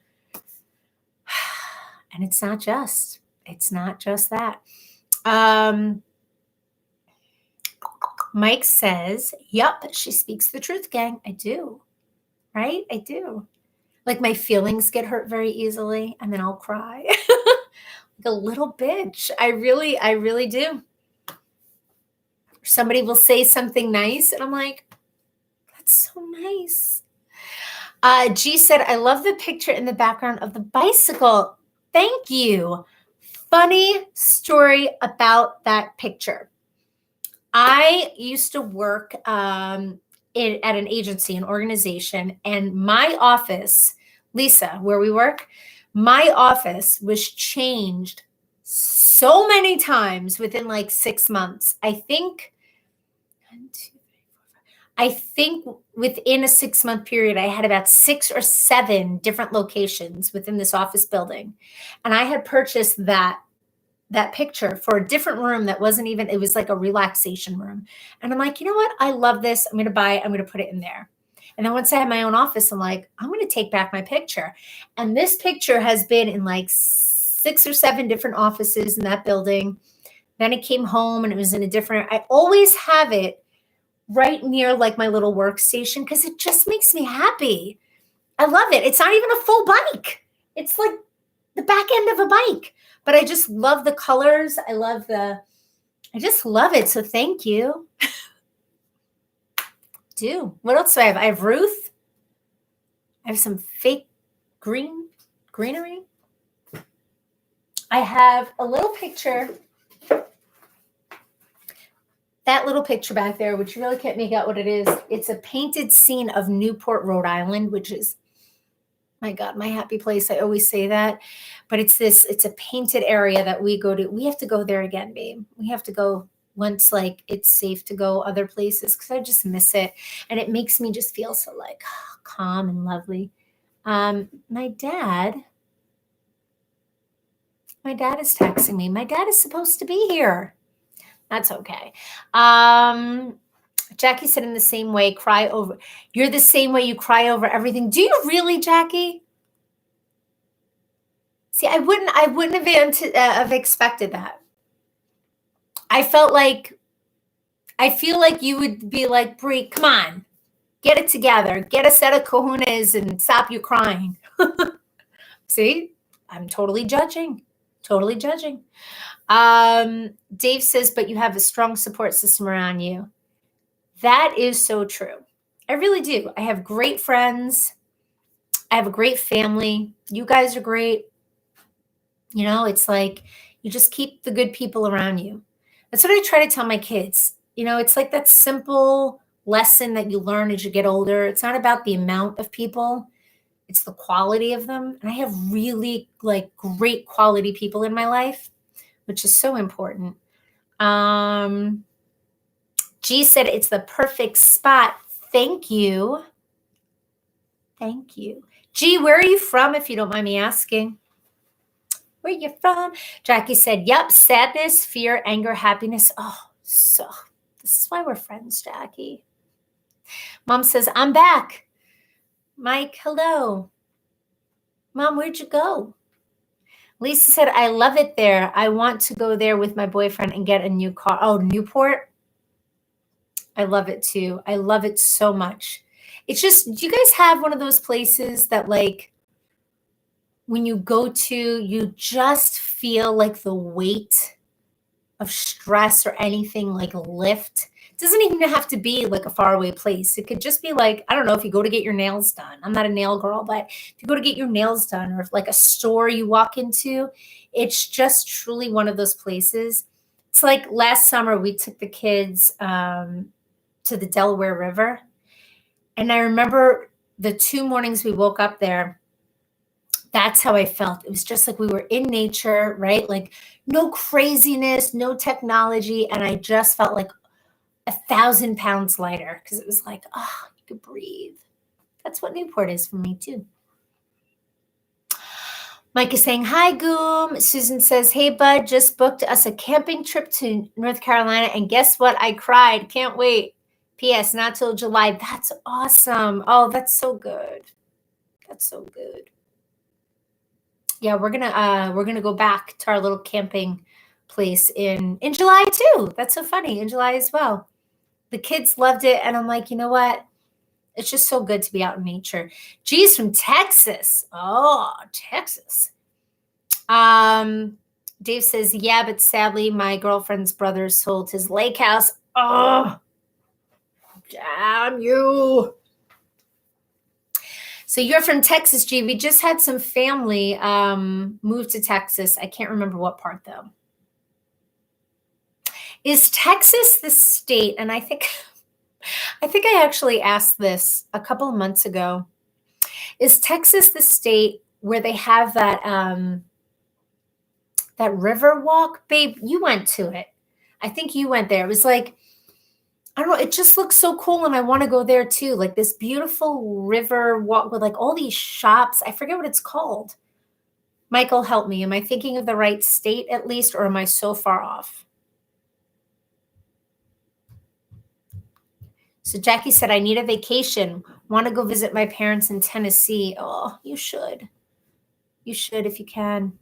A: And it's not just that. Mike says, yup, she speaks the truth, gang. I do. Right? I do. Like, my feelings get hurt very easily, and then I'll cry. Like a little bitch. I really do. Somebody will say something nice, and I'm like, that's so nice. G said, I love the picture in the background of the bicycle. Thank you. Funny story about that picture. I used to work at an agency, an organization, and my office, Lisa, where we work, my office was changed so many times within like 6 months. I think within a 6-month period, I had about 6 or 7 different locations within this office building. And I had purchased that picture for a different room that wasn't even, it was like a relaxation room. And I'm like, you know what? I love this. I'm going to buy it. I'm going to put it in there. And then once I had my own office, I'm like, I'm going to take back my picture. And this picture has been in like 6 or 7 different offices in that building. Then it came home and it was in a different, I always have it right near like my little workstation because it just makes me happy. I love it. It's not even a full bike. It's like the back end of a bike, but I just love the colors. I just love it. So thank you. What else do I have? I have Ruth. I have some fake greenery. I have a little picture. That little picture back there, which you really can't make out what it is. It's a painted scene of Newport, Rhode Island, which is, my God, my happy place. I always say that. But it's a painted area that we go to. We have to go there again, babe. We have to go once like it's safe to go other places because I just miss it. And it makes me just feel so like calm and lovely. My dad is texting me. My dad is supposed to be here. That's okay. Jackie said, in the same way, you're the same way you cry over everything. Do you really, Jackie? See, I wouldn't have expected that. I feel like you would be like, Brie, come on, get it together, get a set of kahunas and stop you crying. See, I'm totally judging. Dave says, but you have a strong support system around you. That is so true. I really do. I have great friends. I have a great family. You guys are great. It's like you just keep the good people around you. That's what I try to tell my kids. It's like that simple lesson that you learn as you get older. It's not about the amount of people. It's the quality of them. And I have really like great quality people in my life, which is so important. G said, it's the perfect spot. Thank you. G, where are you from, if you don't mind me asking? Where you from? Jackie said, yep, sadness, fear, anger, happiness. Oh, so this is why we're friends, Jackie. Mom says, I'm back. Mike, hello. Mom, where'd you go? Lisa said, I love it there. I want to go there with my boyfriend and get a new car. Oh, Newport? I love it too. I love it so much. It's just, do you guys have one of those places that like when you go to, you just feel like the weight of stress or anything like lift? It doesn't even have to be like a faraway place. It could just be like, I don't know, if you go to get your nails done. I'm not a nail girl, but if you go to get your nails done, or if like a store you walk into, it's just truly one of those places. It's like last summer we took the kids to the Delaware River. And I remember the 2 mornings we woke up there, that's how I felt. It was just like we were in nature, right? Like no craziness, no technology. And I just felt like 1,000 pounds lighter because it was like, oh, you could breathe. That's what Newport is for me too. Mike is saying, hi, Goom. Susan says, hey, bud, just booked us a camping trip to North Carolina. And guess what? I cried. Can't wait. P.S. Not till July. That's awesome. Oh, that's so good. That's so good. Yeah, we're gonna go back to our little camping place in July too. That's so funny. In July as well. The kids loved it. And I'm like, you know what? It's just so good to be out in nature. Geez, from Texas. Oh, Texas. Dave says, yeah, but sadly, my girlfriend's brother sold his lake house. Oh, damn you. So you're from Texas, G. We just had some family move to Texas. I can't remember what part, though. Is Texas the state? And I think I actually asked this a couple of months ago. Is Texas the state where they have that that river walk? Babe, you went to it. I think you went there. It was like, I don't know, it just looks so cool and I want to go there too. Like this beautiful river walk with like all these shops. I forget what it's called. Michael, help me. Am I thinking of the right state at least, or am I so far off? So Jackie said, I need a vacation. Want to go visit my parents in Tennessee. Oh, you should. You should if you can.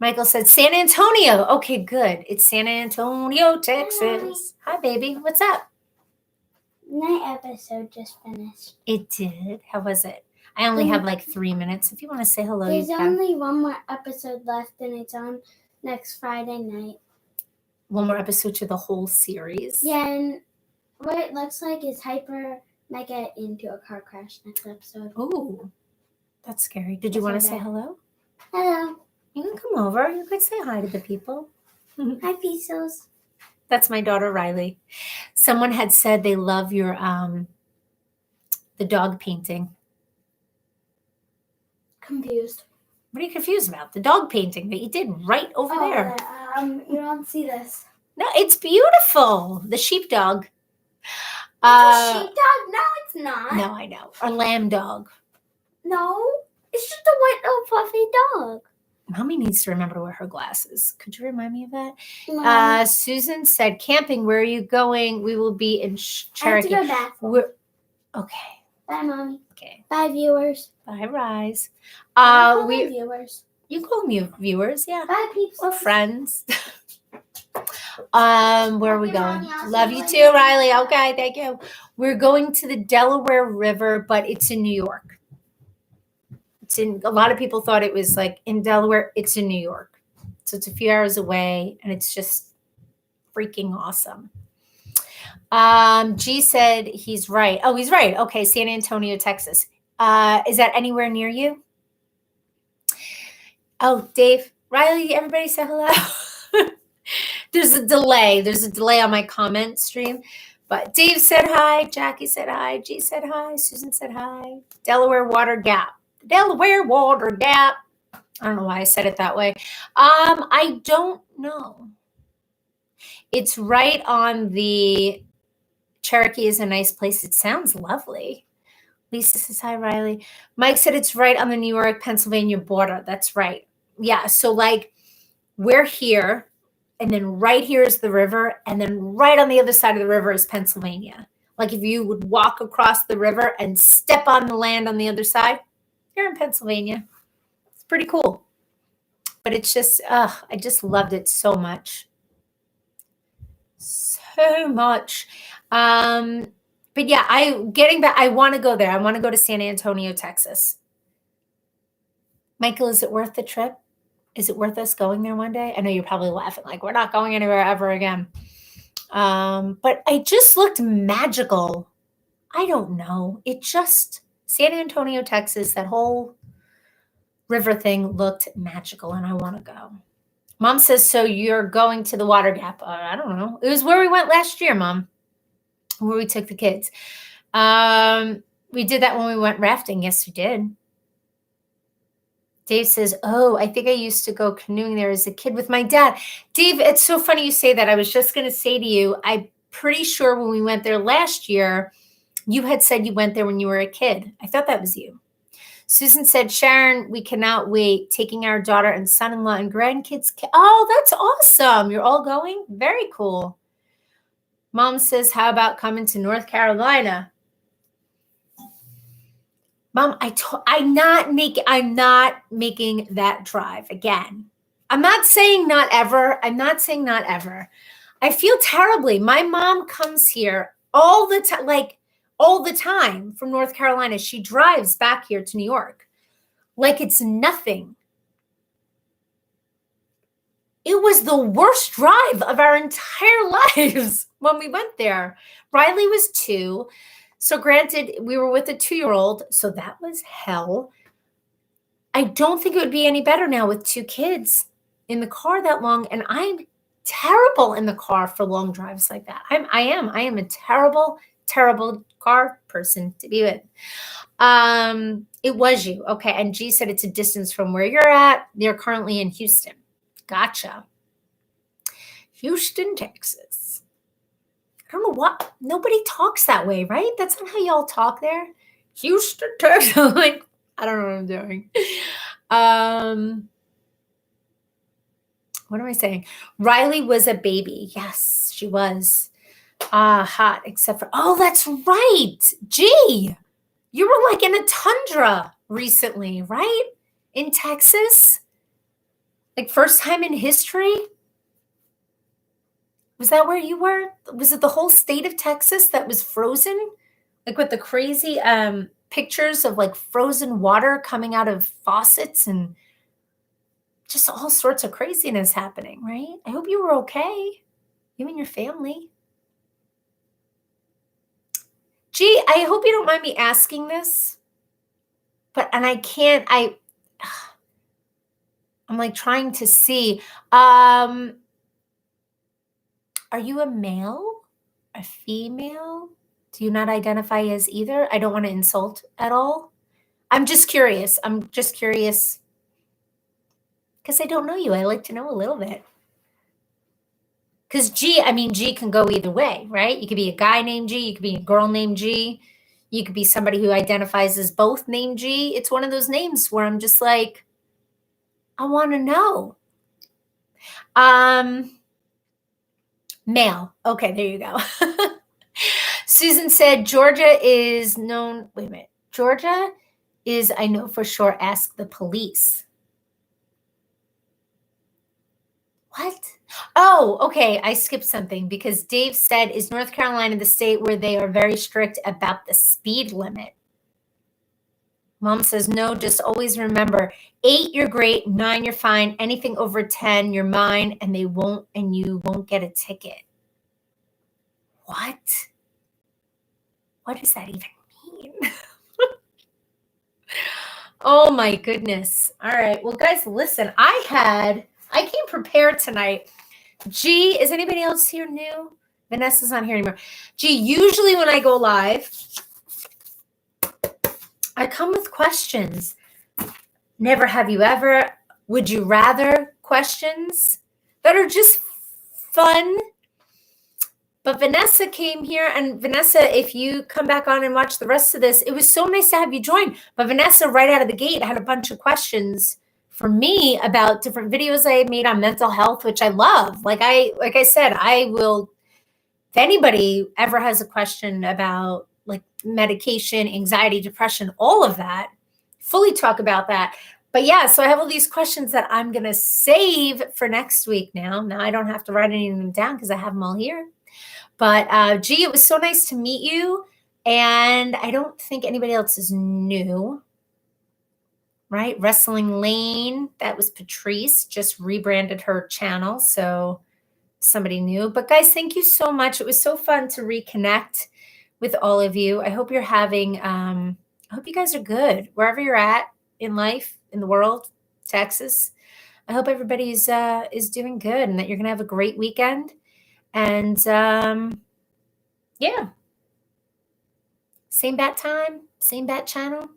A: Michael said, San Antonio. Okay, good. It's San Antonio, Texas. Hi, baby. What's up?
B: My episode just finished.
A: It did? How was it? I only have like 3 minutes. If you want to say hello,
B: there's
A: you can.
B: only one more episode left, and it's on next Friday night.
A: One more episode to the whole series?
B: Yeah, and what it looks like is Hyper might get into a car crash next episode.
A: Oh, that's scary. Did you want to say hello?
B: Hello.
A: You can come over. You could say hi to the people.
B: Hi, Pesos.
A: That's my daughter, Riley. Someone had said they love your the dog painting.
B: Confused.
A: What are you confused about? The dog painting that you did right over there.
B: You don't see this.
A: No, it's beautiful. The sheepdog.
B: It's a sheepdog? No, it's not.
A: No, I know. A lamb dog.
B: No, it's just a white little fluffy dog.
A: Mommy needs to remember to wear her glasses. Could you remind me of that?
B: No.
A: Susan said, camping, where are you going? We will be in Cherokee.
B: I have to go back.
A: Okay.
B: Bye, Mommy.
A: Okay.
B: Bye, viewers.
A: Bye, Rise.
B: Viewers.
A: You call me viewers, yeah.
B: Bye, peeps.
A: Or friends. Where are we going? Love you too, Riley. Okay, thank you. We're going to the Delaware River, but it's in New York. A lot of people thought it was like in Delaware. It's in New York. So it's a few hours away, and it's just freaking awesome. G said he's right. Oh, he's right. Okay, San Antonio, Texas. Is that anywhere near you? Oh, Dave. Riley, everybody say hello. There's a delay. There's a delay on my comment stream. But Dave said hi. Jackie said hi. G said hi. Susan said hi. Delaware Water Gap. Delaware Water Gap. I don't know why I said it that way. I don't know. It's right on the Cherokee is a nice place. It sounds lovely. Lisa says hi, Riley. Mike said it's right on the New York, Pennsylvania border. That's right. Yeah. So like we're here, and then right here is the river, and then right on the other side of the river is Pennsylvania. Like if you would walk across the river and step on the land on the other side, you're in Pennsylvania. It's pretty cool. But it's just, I just loved it so much. So much. But yeah, I want to go there. I want to go to San Antonio, Texas. Michael, is it worth the trip? Is it worth us going there one day? I know you're probably laughing like we're not going anywhere ever again. But it just looked magical. I don't know. It just, San Antonio, Texas, that whole river thing looked magical, and I want to go. Mom says, so you're going to the Water Gap. I don't know. It was where we went last year, Mom, where we took the kids. We did that when we went rafting. Yes, we did. Dave says, oh, I think I used to go canoeing there as a kid with my dad. Dave, it's so funny you say that. I was just going to say to you, I'm pretty sure when we went there last year, you had said you went there when you were a kid. I thought that was you. Susan said, Sharon, we cannot wait. Taking our daughter and son-in-law and grandkids. Oh, that's awesome. You're all going? Very cool. Mom says, how about coming to North Carolina? Mom, I'm not making that drive again. I'm not saying not ever. I feel terribly. My mom comes here all the time, like all the time from North Carolina. She drives back here to New York like it's nothing. It was the worst drive of our entire lives when we went there. Riley was 2. So granted, we were with a 2-year-old, so that was hell. I don't think it would be any better now with 2 kids in the car that long, and I'm terrible in the car for long drives like that. I am a terrible car person to be with. It was you. Okay. And G said it's a distance from where you're at. They're currently in Houston. Gotcha. Houston, Texas. I don't know what. Nobody talks that way, right? That's not how y'all talk there. Houston, Texas. Like, I don't know what I'm doing. What am I saying? Riley was a baby. Yes, she was. Hot, except for, oh, that's right. Gee, you were like in a tundra recently, right? In Texas? Like first time in history? Was that where you were? Was it the whole state of Texas that was frozen? Like with the crazy pictures of like frozen water coming out of faucets and just all sorts of craziness happening, right? I hope you were okay. You and your family. Gee, I hope you don't mind me asking this, and I'm like trying to see, are you a male, a female? Do you not identify as either? I don't want to insult at all. I'm just curious because I don't know you. I like to know a little bit. Because G can go either way, right? You could be a guy named G. You could be a girl named G. You could be somebody who identifies as both named G. It's one of those names where I'm just like, I want to know. Male. Okay, there you go. Susan said, Georgia is known. Wait a minute. Georgia is, I know for sure, ask the police. What? Oh, okay. I skipped something because Dave said, is North Carolina the state where they are very strict about the speed limit? Mom says, no, just always remember 8, you're great. 9, you're fine. Anything over 10, you're mine, and you won't get a ticket. What? What does that even mean? Oh my goodness. All right. Well, guys, listen, I came prepared tonight. Gee, is anybody else here new? Vanessa's not here anymore. Gee, usually when I go live, I come with questions. Never have you ever, would you rather questions that are just fun. But Vanessa came here, and Vanessa, if you come back on and watch the rest of this, it was so nice to have you join. But Vanessa, right out of the gate, had a bunch of questions for me about different videos I made on mental health, which I love. Like I said, I will, if anybody ever has a question about like medication, anxiety, depression, all of that, fully talk about that. But yeah, so I have all these questions that I'm going to save for next week now. Now I don't have to write any of them down because I have them all here. But Gee, it was so nice to meet you. And I don't think anybody else is new, right? Wrestling Lane, that was Patrice, just rebranded her channel. So somebody new. But guys, thank you so much. It was so fun to reconnect with all of you. I hope you're having, I hope you guys are good wherever you're at in life, in the world, Texas. I hope everybody is doing good and that you're going to have a great weekend. And yeah, same bat time, same bat channel,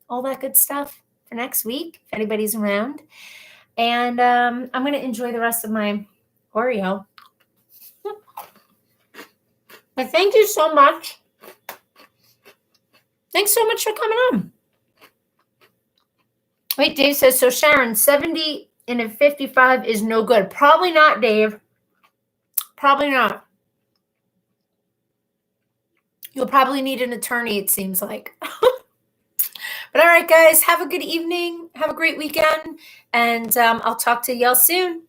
A: all that good stuff for next week, if anybody's around. And I'm going to enjoy the rest of my Oreo. But thank you so much. Thanks so much for coming on. Wait, Dave says, so Sharon, 70 and a 55 is no good. Probably not, Dave. Probably not. You'll probably need an attorney, it seems like. But all right, guys, have a good evening. Have a great weekend. And I'll talk to y'all soon.